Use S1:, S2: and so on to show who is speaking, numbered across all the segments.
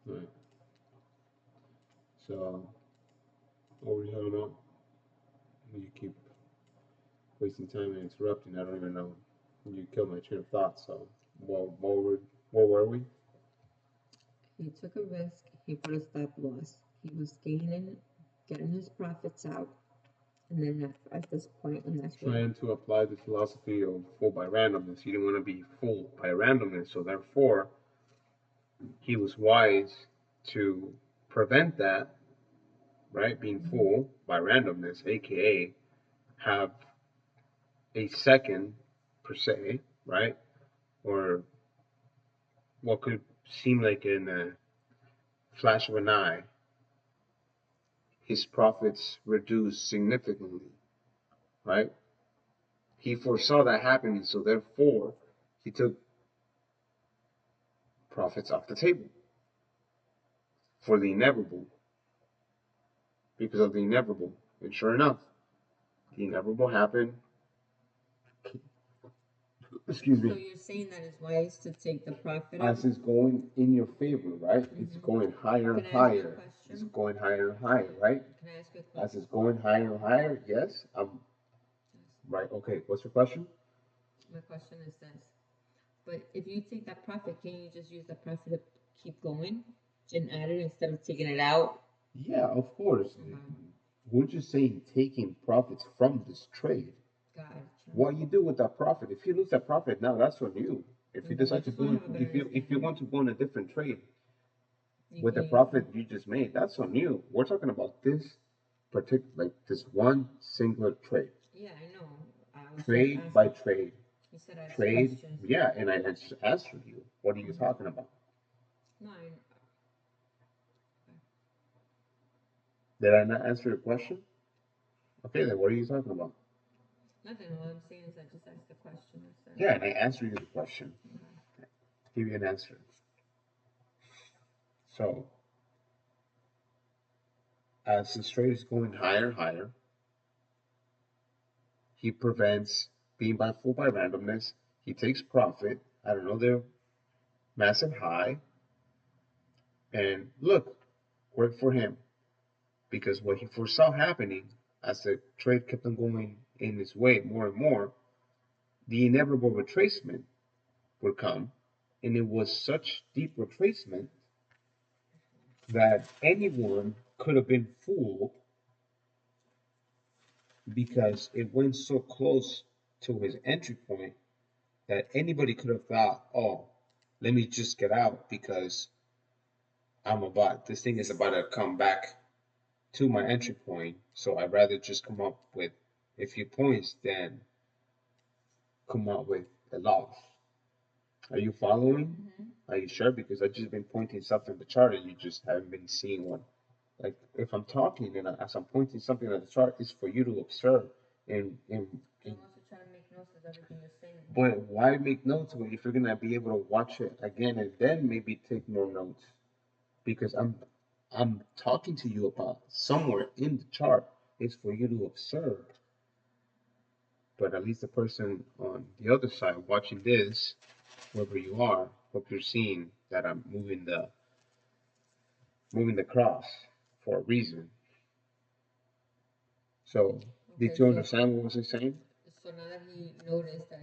S1: Right. So, what were you talking about? You keep wasting time and interrupting. I don't even know. You killed my train of thought. So, where were we?
S2: He took a risk. He put a stop loss. He was gaining, getting his profits out. And then at this point, and that's
S1: trying to apply the philosophy of fooled by randomness. He didn't want to be fooled by randomness. So, therefore, he was wise to prevent that, right? Being fooled by randomness, aka have a second per se, right? Or what could seem like in a flash of an eye, his profits reduced significantly, right? He foresaw that happening, so therefore he took profits off the table for the inevitable, because of the inevitable. And sure enough, the inevitable happened. Excuse me.
S2: So you're saying that it's wise to take the profit
S1: as it's going in your favor, right? It's going higher and higher. It's going higher and higher, right?
S2: Can I ask you a
S1: As
S2: question?
S1: it's going higher and higher, yes. Right. Okay. What's your question?
S2: My question is this. But if you take that profit, can you just use that profit to keep going and add it instead of taking it out?
S1: Yeah, of course. We're just saying taking profits from this trade.
S2: Gotcha.
S1: What you do with that profit? If you lose that profit now, that's on you. If you decide to go, if you want to go in a different trade with the profit you just made, that's on you. We're talking about this particular, like this one singular trade.
S2: Yeah, I know.
S1: Trade by trade.
S2: You said I
S1: Trade. Yeah, and I just answered you. What are you talking about?
S2: No,
S1: Did I not answer your question? Okay, then what are you talking about?
S2: nothing. All I'm saying is I just asked the question.
S1: Yeah, and I answered you the question. Give you an answer. So, as the trade is going higher and higher, he prevents being fooled by randomness. He takes profit at another massive high, and look, worked for him because what he foresaw happening as the trade kept on going in his way more and more, the inevitable retracement would come, and it was such deep retracement that anyone could have been fooled because it went so close to his entry point that anybody could have thought, oh, let me just get out because this thing is about to come back to my entry point. So I'd rather just come up with a few points than come up with a loss. Are you following? Are you sure? Because I've just been pointing something in the chart and you just haven't been seeing one. Like if I'm talking and as I'm pointing something at the chart, it's for you to observe and
S2: try to make notes of everything you're saying.
S1: But why make notes of it if you're gonna be able to watch it again and then maybe take more notes? Because I'm talking to you about somewhere in the chart. It's for you to observe. But at least the person on the other side watching this, wherever you are, hope you're seeing that I'm moving the cross for a reason. So, did you understand what was I saying?
S2: So now that he noticed that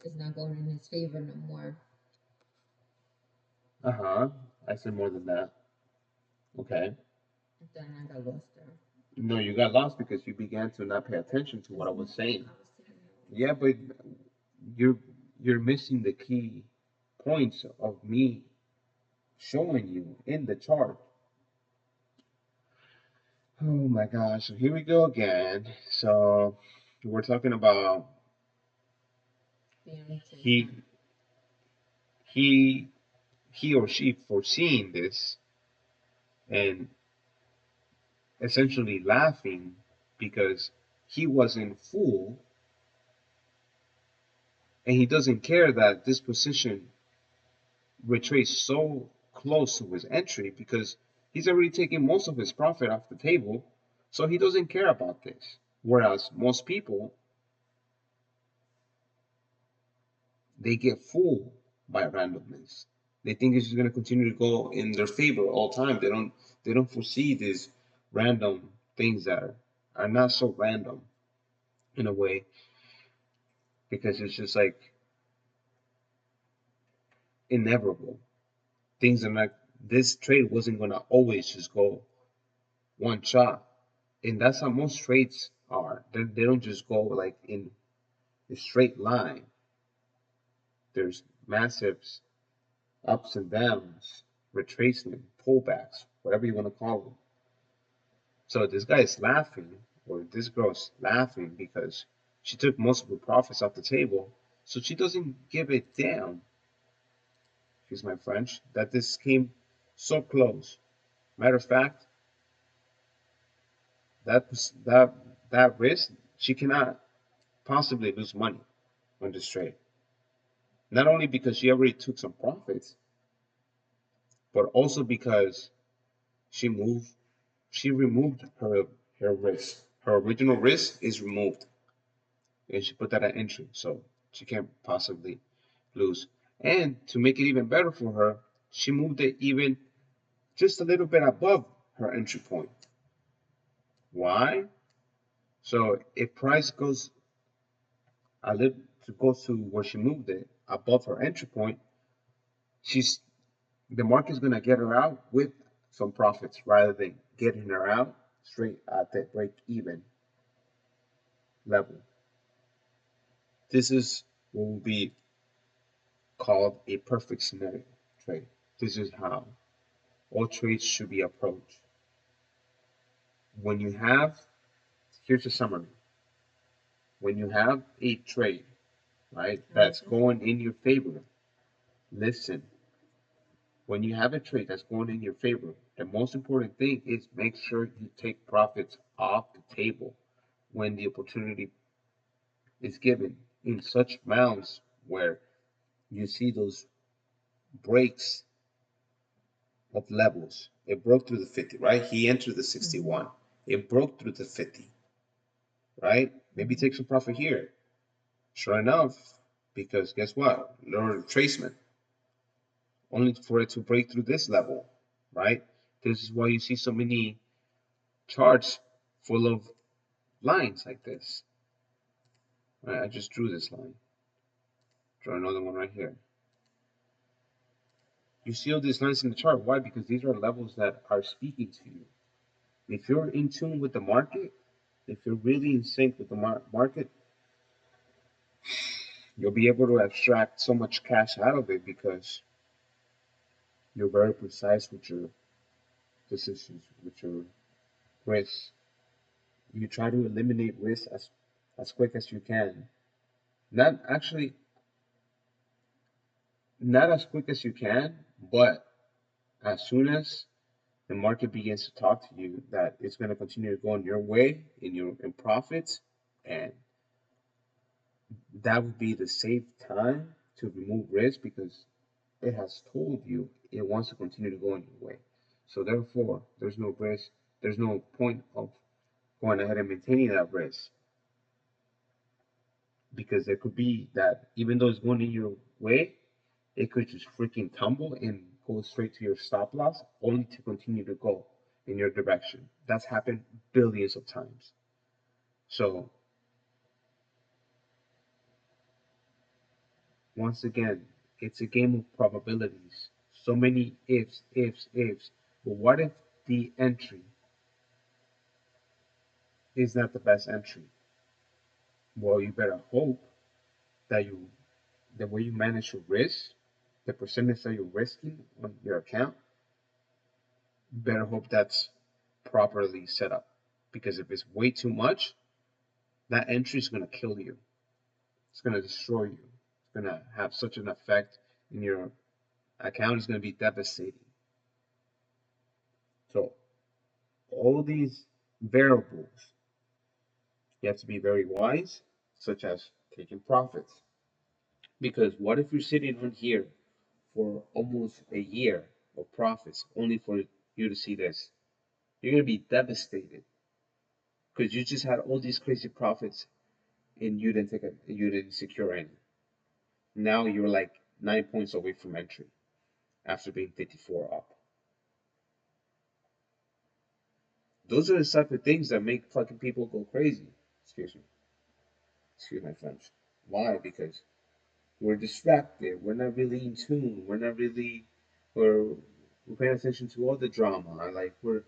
S2: it's not going in his favor no more.
S1: I said more than that. Okay.
S2: Then I got lost there.
S1: No, you got lost because you began to not pay attention to what I was saying. Yeah, but you're missing the key points of me showing you in the chart. Oh my gosh, so here we go again. So we're talking about he or she foreseeing this and essentially laughing because he wasn't fooled and he doesn't care that this position retraced so close to his entry because he's already taken most of his profit off the table, so he doesn't care about this. Whereas most people, they get fooled by randomness. They think it's just going to continue to go in their favor all the time. They don't foresee these random things that are not so random in a way, because it's just like inevitable. Things are not, this trade wasn't going to always just go one shot. And that's how most trades are. They don't just go like in a straight line. There's massive ups and downs, retracement, pullbacks, whatever you want to call them. So this guy is laughing, or this girl's laughing because she took most of her profits off the table. So she doesn't give a damn, excuse my French, that this came so close. Matter of fact, that that that risk, she cannot possibly lose money on this trade. Not only because she already took some profits, but also because she moved, she removed her risk. Her original risk is removed, and she put that at entry, so she can't possibly lose. And to make it even better for her, she moved it even just a little bit above her entry point. Why? So if price goes a little goes to where she moved it above her entry point, she's the market's gonna get her out with some profits rather than getting her out straight at the break even level. This is what will be called a perfect scenario trade. This is how all trades should be approached. When you have, here's a summary. When you have a trade, right, that's going in your favor, listen. When you have a trade that's going in your favor, the most important thing is make sure you take profits off the table when the opportunity is given in such amounts where you see those breaks of levels. It broke through the 50, right? He entered the 61. It broke through the 50, right? Maybe take some profit here. Sure enough, because guess what? Lower retracement, only for it to break through this level, right? This is why you see so many charts full of lines like this. Right? I just drew this line. Draw another one right here. You see all these lines in the chart. Why? Because these are levels that are speaking to you. If you're in tune with the market, if you're really in sync with the market, you'll be able to extract so much cash out of it because you're very precise with your decisions, with your risks. You try to eliminate risk as quick as you can. Not actually, not as quick as you can, but as soon as the market begins to talk to you that it's going to continue to go in your way in profits, and that would be the safe time to remove risk because it has told you it wants to continue to go in your way. So therefore, there's no risk. There's no point of going ahead and maintaining that risk because there could be that even though it's going in your way, it could just freaking tumble and go straight to your stop loss only to continue to go in your direction. That's happened billions of times. So once again, it's a game of probabilities. So many ifs, ifs, ifs. But what if the entry is not the best entry? Well, you better hope that the way you manage your risk, the percentage that you're risking on your account, better hope that's properly set up. Because if it's way too much, that entry is going to kill you. It's going to destroy you. It's going to have such an effect in your account. It's going to be devastating. So all these variables, you have to be very wise, such as taking profits. Because what if you're sitting on here for almost a year of profits only for you to see this? You're going to be devastated because you just had all these crazy profits and you didn't secure any. Now you're like 9 points away from entry. after being 54 up. Those are the type of things that make fucking people go crazy. Excuse me. Excuse my French. Why? Because we're distracted. We're not really in tune. We're not really. We're we're paying attention to all the drama. Like we're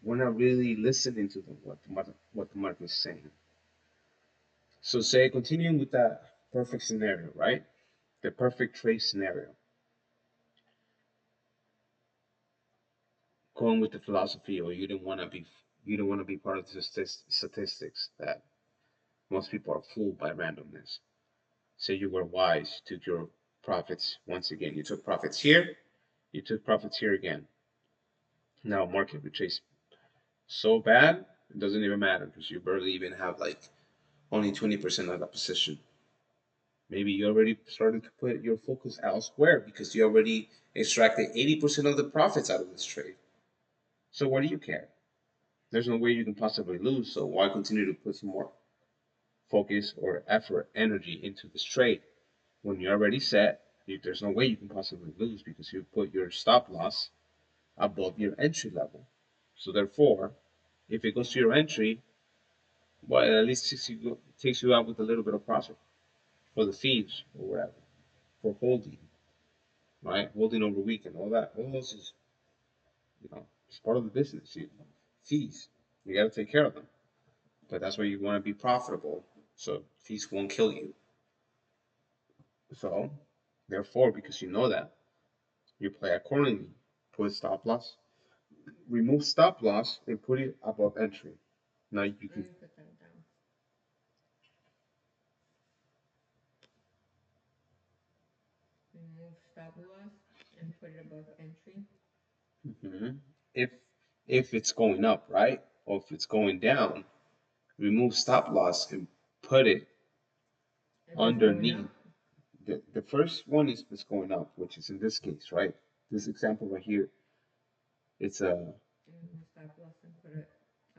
S1: not really listening to what the market is saying. So say continuing with that perfect scenario, right? The perfect trade scenario. Going with the philosophy, or you don't want to be part of the statistics that most people are fooled by randomness. Say you were wise, took your profits once again. You took profits here, you took profits here again. Now market retrace so bad, it doesn't even matter because you barely even have like only 20% of the position. Maybe you already started to put your focus elsewhere because you already extracted 80% of the profits out of this trade. So why do you care? There's no way you can possibly lose, so why continue to put some more focus or effort, energy into this trade when you're already set? There's no way you can possibly lose because you put your stop loss above your entry level. So therefore, if it goes to your entry, well, at least takes you out with a little bit of profit for the fees or whatever, for holding, right? Holding over weekend, all that. All those is, it's part of the business. Fees, you got to take care of them. But that's why you want to be profitable, so fees won't kill you. So, therefore, because you know that, you play accordingly. Put stop loss, remove stop loss, and put it above entry. Now you can.
S2: Put that down. Remove stop loss and put it above entry.
S1: Mhm. If it's going up, right, or if it's going down, remove stop loss and put it underneath. The first one is going up, which is in this case, right? This example right here, it's a
S2: Remove stop loss and put it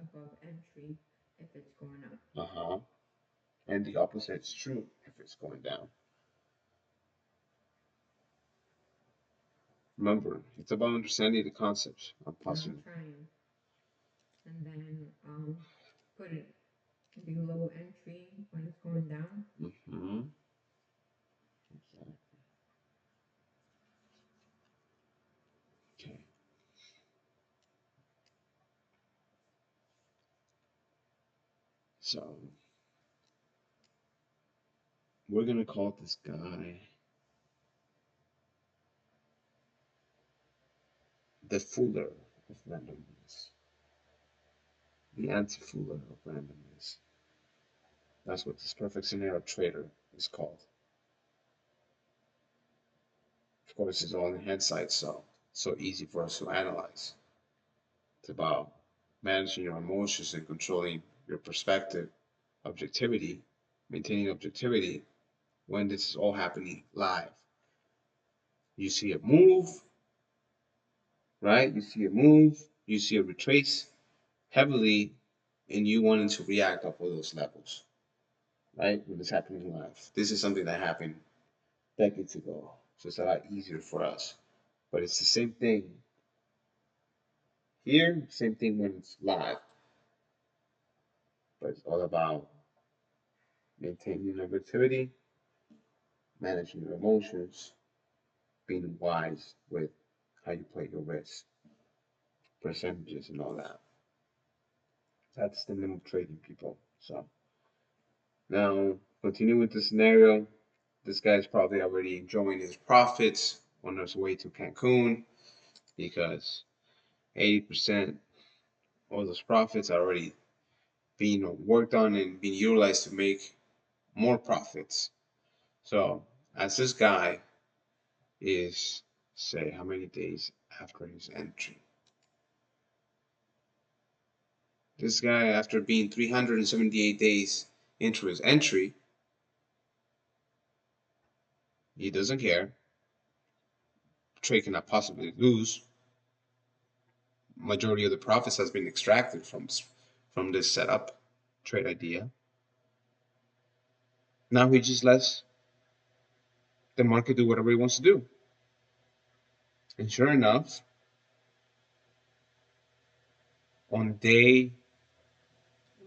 S2: above entry if it's going up.
S1: uh-huh, and the opposite is true if it's going down. Remember, it's about understanding the concepts of possible.
S2: I'm trying. And then put it below entry when it's going down.
S1: Mm-hmm. Exactly. Okay. So we're gonna call this guy the Fuller of randomness, the anti-Fuller of randomness. That's what this perfect scenario trader is called. Of course, it's all in hindsight, so easy for us to analyze. It's about managing your emotions and controlling your perspective, objectivity, maintaining objectivity when this is all happening live. You see a move, right? You see a move, you see a retrace heavily, and you wanting to react up all those levels, right? When it's happening live. This is something that happened decades ago, so it's a lot easier for us. But it's the same thing here, same thing when it's live. But it's all about maintaining objectivity, managing your emotions, being wise with how you play your risk, percentages, and all that. That's the name of trading, people. So now, continue with the scenario. This guy's probably already enjoying his profits on his way to Cancun because 80% of those profits are already being worked on and being utilized to make more profits. So, as this guy is, say, how many days after his entry? This guy, after being 378 days into his entry, he doesn't care. Trade cannot possibly lose. Majority of the profits has been extracted from this setup, trade idea. Now he just lets the market do whatever it wants to do. And sure enough, on day,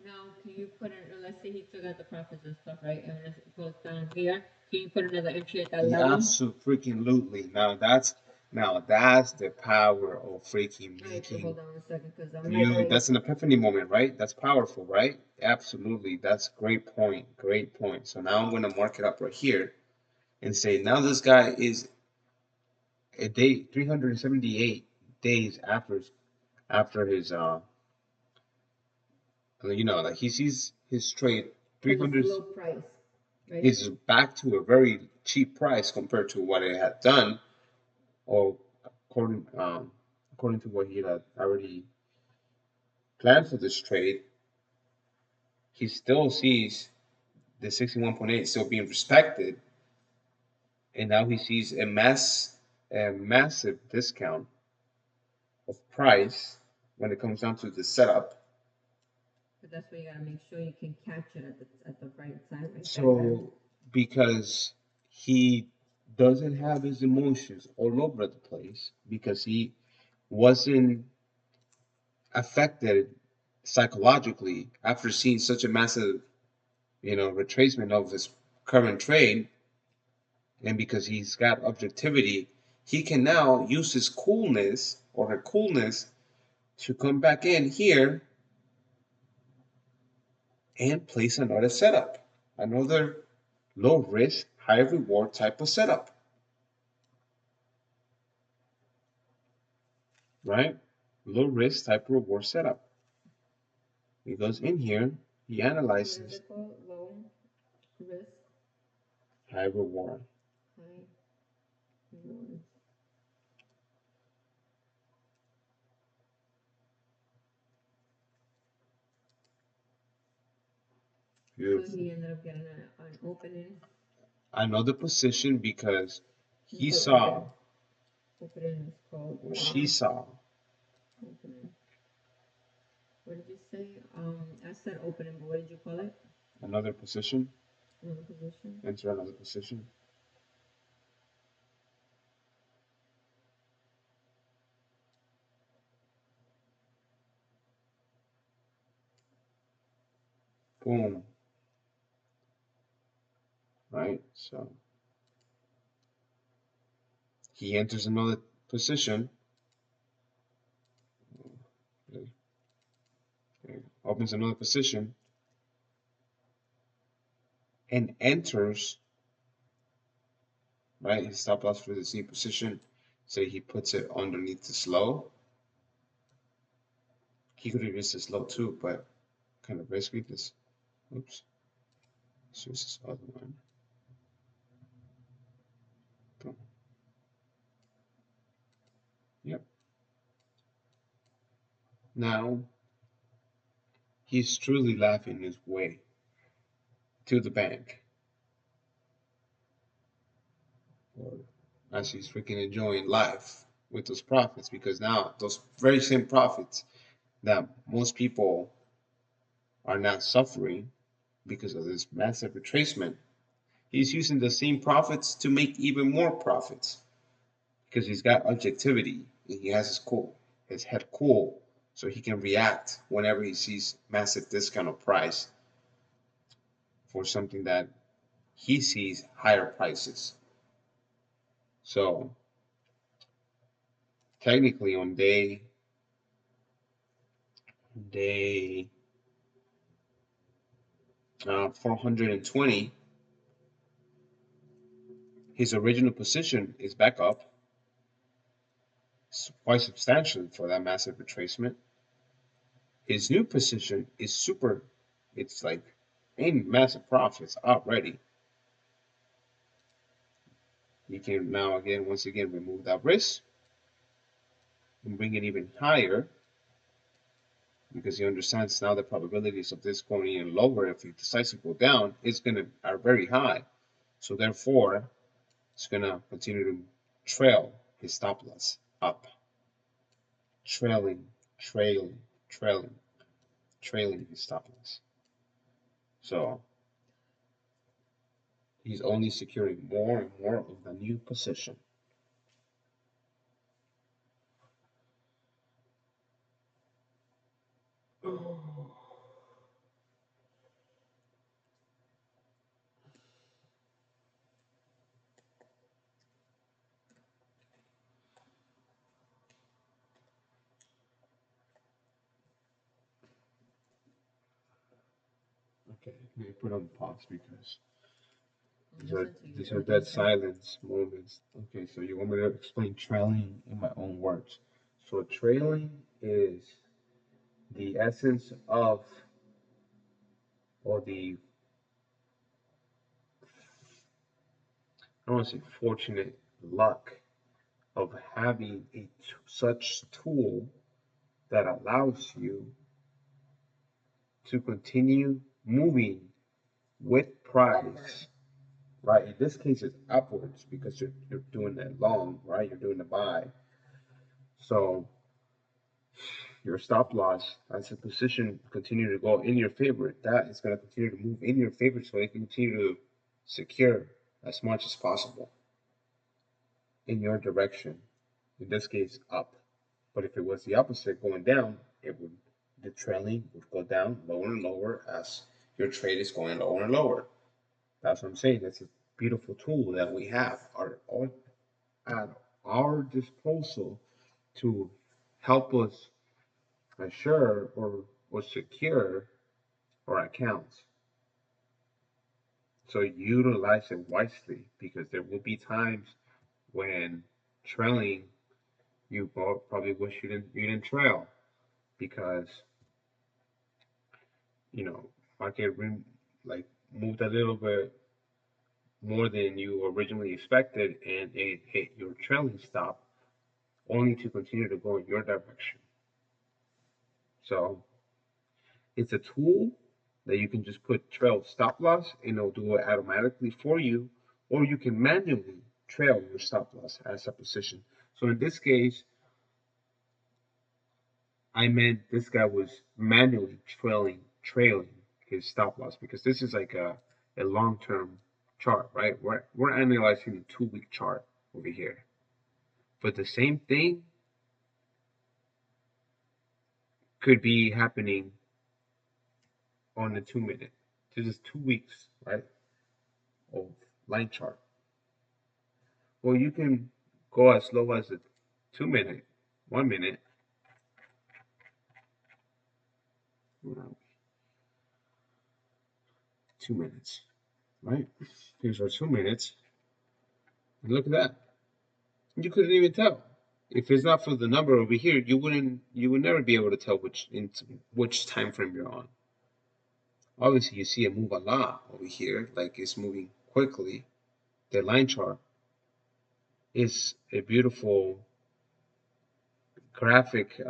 S2: Now, can you put in, let's say he took out the profits and stuff, right? And as it goes down here, can you put another entry at that level?
S1: absolutely. Now that's the power of freaking
S2: Alright, so
S1: making.
S2: hold on a second, because I'm like,
S1: That's an epiphany moment, right? That's powerful, right? Absolutely. That's great point. Great point. So now I'm gonna mark it up right here and say now this guy is a day 378 days after his like he sees his trade 300
S2: low price, right?
S1: is back to a very cheap price compared to what it had done, or according to what he had already planned for this trade. He still sees the 61.8 still being respected, and now he sees a massive discount of price when it comes down to the setup.
S2: But that's where you gotta make sure you can catch it at the right time, right?
S1: So because he doesn't have his emotions all over the place, because he wasn't affected psychologically after seeing such a massive, retracement of his current trade, and because he's got objectivity, he can now use his coolness or her coolness to come back in here and place another setup, another low risk, high reward type of setup, right? Low risk type of reward setup. He goes in here, he analyzes
S2: low risk,
S1: high reward.
S2: high reward.
S1: Beautiful.
S2: So he ended up getting an opening.
S1: Another position because he saw,
S2: opening is called,
S1: or she saw,
S2: opening. What did you say? I said opening, but what did you call it?
S1: another position,
S2: Another position.
S1: enter another position. Boom. Right? So he enters another position, opens another position, and enters, right? His stop loss for the same position. Say he puts it underneath this low. He could have used this low too, but kind of risky this. Oops. Let's use this other one. Boom. Yep. Now he's truly laughing his way to the bank. Or as he's freaking enjoying life with those profits, because now those very same profits that most people are not suffering because of this massive retracement, he's using the same profits to make even more profits because he's got objectivity and he has his head cool, so he can react whenever he sees massive discount of price for something that he sees higher prices. So technically on day 420, his original position is back up quite substantially for that massive retracement. His new position is super, it's like in massive profits already. He can now once again remove that risk and bring it even higher because he understands now the probabilities of this going even lower if he decides to go down are very high. So therefore, it's gonna continue to trail his stop loss up, trailing, trailing, trailing, trailing his stop loss. So He's only securing more and more of the new position. Okay, let me put on pause because these are dead silence moments. Okay, so you want me to explain trailing in my own words. So trailing is the essence of, or the, I don't want to say fortunate luck of having such tool that allows you to continue moving with price, right? In this case, it's upwards because you're doing that long, right? You're doing the buy. So your stop loss as the position continue to go in your favor, that is going to continue to move in your favor so it can continue to secure as much as possible in your direction. In this case, up. But if it was the opposite going down, the trailing would go down lower and lower as your trade is going lower and lower. That's what I'm saying. It's a beautiful tool that we have at our disposal to help us assure or secure our accounts. So utilize it wisely because there will be times when trailing, you probably wish you didn't trail because market like moved a little bit more than you originally expected and it hit your trailing stop only to continue to go in your direction. So it's a tool that you can just put trail stop loss and it'll do it automatically for you, or you can manually trail your stop loss as a position. So in this case, I meant this guy was manually trailing his stop loss because this is like a long-term chart, right? We're analyzing a 2-week chart over here. But the same thing could be happening on the 2-minute. This is 2 weeks, right? Of line chart. Well, you can go as low as a 2-minute, 1 minute. 2 minutes, right? Here's our 2 minutes. And look at that. You couldn't even tell. If it's not for the number over here, you would never be able to tell which time frame you're on. Obviously, you see it move a lot over here, like it's moving quickly. The line chart is a beautiful graphic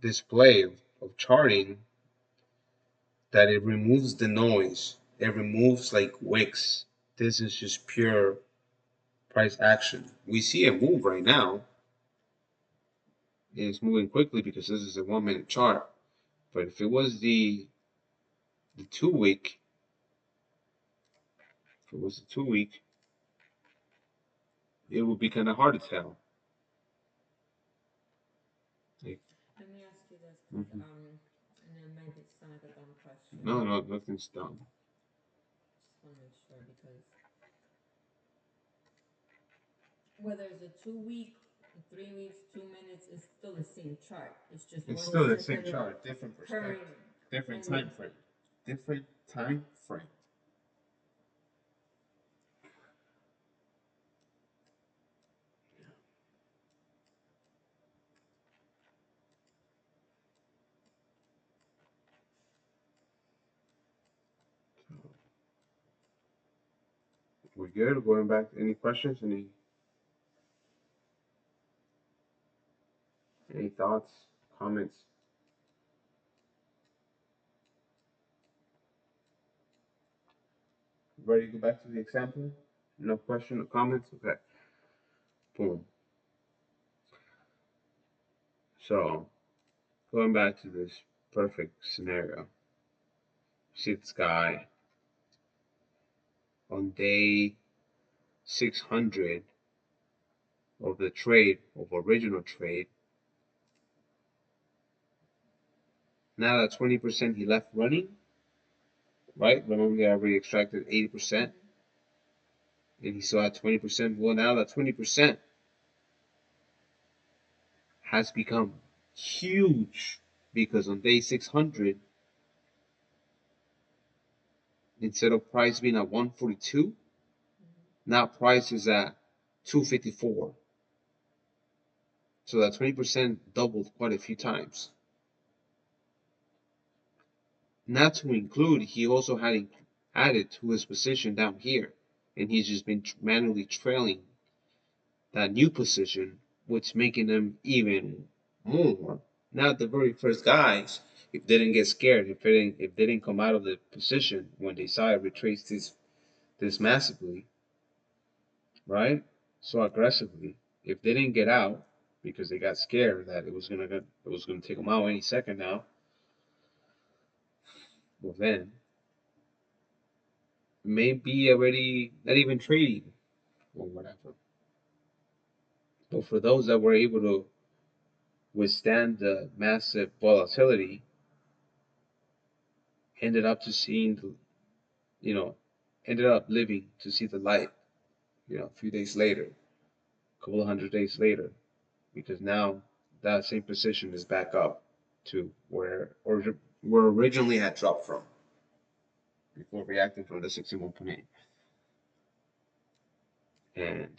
S1: display of charting that it removes the noise. It removes like wicks. This is just pure price action. We see it move right now. It's moving quickly because this is a 1-minute chart. But if it was the 2-week, it would be kind of hard to tell.
S2: Let me ask you this, and it might sound like a dumb question.
S1: No, nothing's dumb.
S2: Just want to make sure because whether it's a 2-week, 3 weeks, 2 minutes, it's still the same chart. It's
S1: still the same chart, different perspective, different time frame, different time frame. We're good. Going back. Any questions? Any thoughts? Comments? Ready to go back to the example? No question, no comments? Okay. Boom. So, going back to this perfect scenario. See this guy. on day 600 of the trade, of original trade. Now that 20% he left running, right? Remember we already extracted 80% and he still had 20%. Well, now that 20% has become huge because on day 600, instead of price being at 142, now price is at 254. So that 20% doubled quite a few times. Not to include, he also had added to his position down here, and he's just been manually trailing that new position, which making them even more. Now the very first guys, if they didn't get scared, if they didn't come out of the position when they saw it retraced this massively, right? So aggressively, if they didn't get out because they got scared that it was gonna take them out any second now, well then maybe already not even trading or whatever. But for those that were able to withstand the massive volatility, ended up to seeing the, you know, ended up living to see the light, a few days later, a couple of 100 days later, because now that same position is back up to where originally had dropped from before reacting from the 61.8. And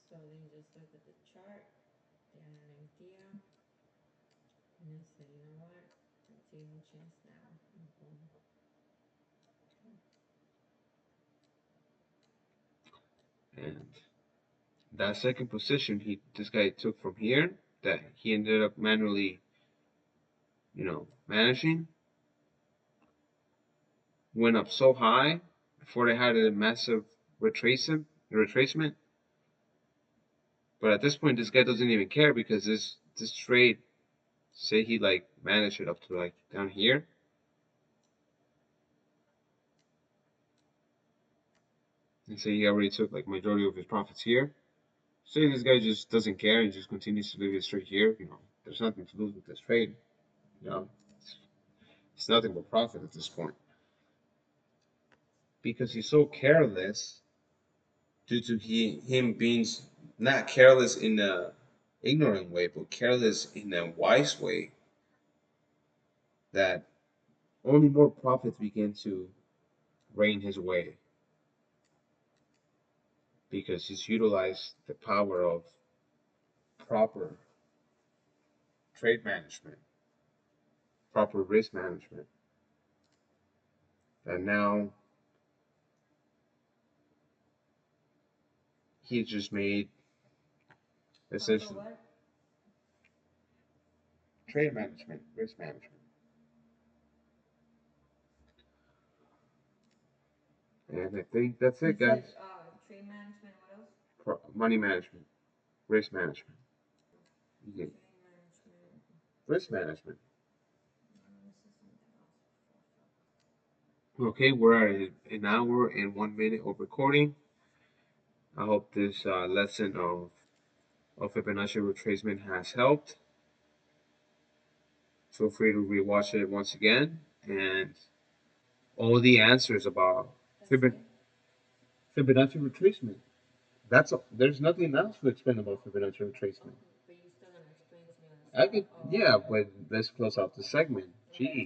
S2: So then you just look at the chart, they had an idea, and they say, you know what, let's see the chance now.
S1: and that second position this guy took from here that he ended up manually, managing, went up so high before they had a massive retracement. But at this point, this guy doesn't even care because this trade, say he like managed it up to like down here. And say he already took like majority of his profits here. Say this guy just doesn't care and just continues to leave it straight here. There's nothing to lose with this trade. You know, it's nothing but profit at this point. Because he's so careless due to him being not careless in a ignorant way, but careless in a wise way, that only more profits begin to rain his way because he's utilized the power of proper trade management, proper risk management, that now he's just made essentially trade management, risk management. And I think that's it, guys.
S2: Trade management, what else?
S1: Money management, risk management. Yeah.
S2: Trade management.
S1: Risk management. Okay, we're at an hour and 1 minute of recording. I hope this lesson of Fibonacci retracement has helped. Feel free to rewatch it once again, and all the answers about Fibonacci retracement. There's nothing else to explain about Fibonacci retracement.
S2: But you still gonna explain to me
S1: I could, yeah, but let's close out the segment. Gee.